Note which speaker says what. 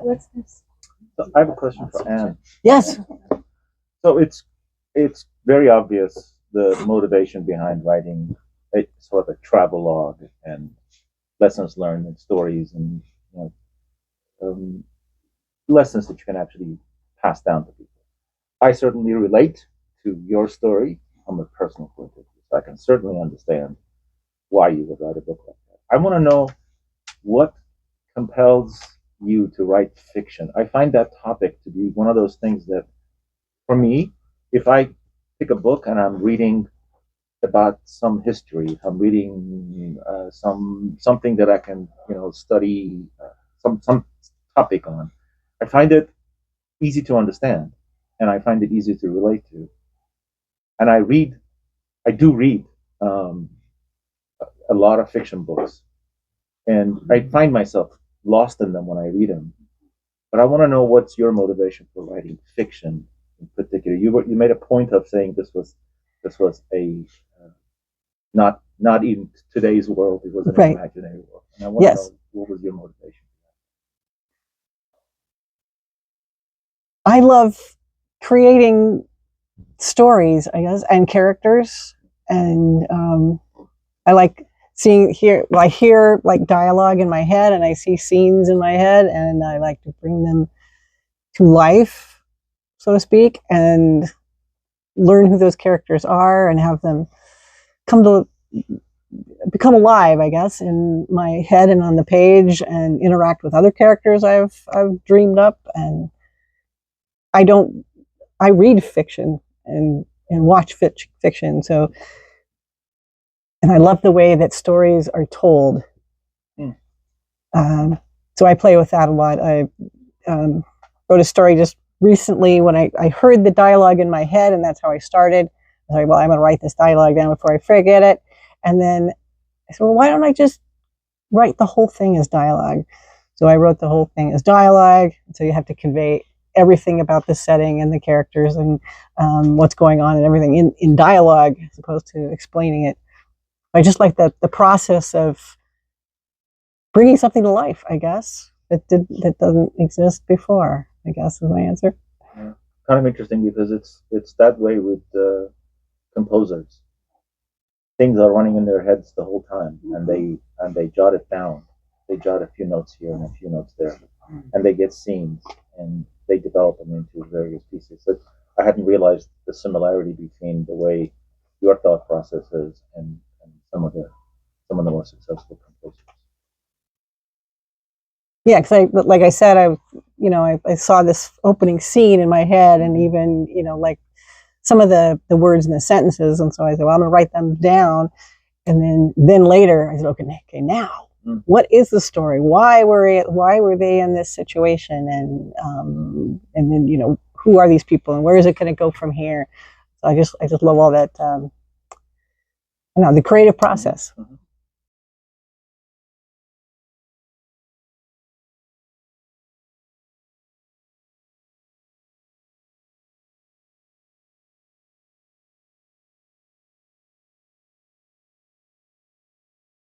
Speaker 1: What's this?
Speaker 2: So I have a question for Anne.
Speaker 3: Yes.
Speaker 2: So it's very obvious the motivation behind writing a sort of a travel log and lessons learned and stories and you know, lessons that you can actually pass down to people. I certainly relate to your story from a personal point of view. So I can certainly understand why you would write a book like that. I want to know what compels you to write fiction. I find that topic to be one of those things that, for me, if I pick a book and I'm reading about some history, if I'm reading something that I can study some topic on, I find it easy to understand, and I find it easy to relate to. And I do read um, a lot of fiction books, and I find myself lost in them when I read them. But I want to know what's your motivation for writing fiction in particular. You made a point of saying this was a not in today's world. It was an
Speaker 3: Right.
Speaker 2: imaginary world, and I want to know what was your motivation.
Speaker 3: I love creating stories, I guess, and characters, and I like I hear like dialogue in my head, and I see scenes in my head, and I like to bring them to life, so to speak, and learn who those characters are and have them become alive, I guess, in my head and on the page, and interact with other characters I've dreamed up. And I read fiction and watch fiction, so, and I love the way that stories are told. So I play with that a lot. I wrote a story just recently when I heard the dialogue in my head, and that's how I started. I was like, well, I'm going to write this dialogue down before I forget it. And then I said, well, why don't I just write the whole thing as dialogue? So I wrote the whole thing as dialogue. So you have to convey everything about the setting and the characters and what's going on and everything in dialogue, as opposed to explaining it. I just like the process of bringing something to life, I guess, that doesn't exist before, I guess is my answer.
Speaker 2: Yeah. Kind of interesting because it's that way with composers. Things are running in their heads the whole time, and they jot it down. They jot a few notes here and a few notes there, and they get scenes and they develop them into various pieces. So I hadn't realized the similarity between the way your thought process is and some of the more successful composers.
Speaker 3: Yeah, because like I said, I saw this opening scene in my head, and even like some of the words in the sentences, and so I said, well, I'm going to write them down, and then later I said, okay, now what is the story? Why were they in this situation, and then who are these people, and where is it going to go from here? So I just love all that. The creative process.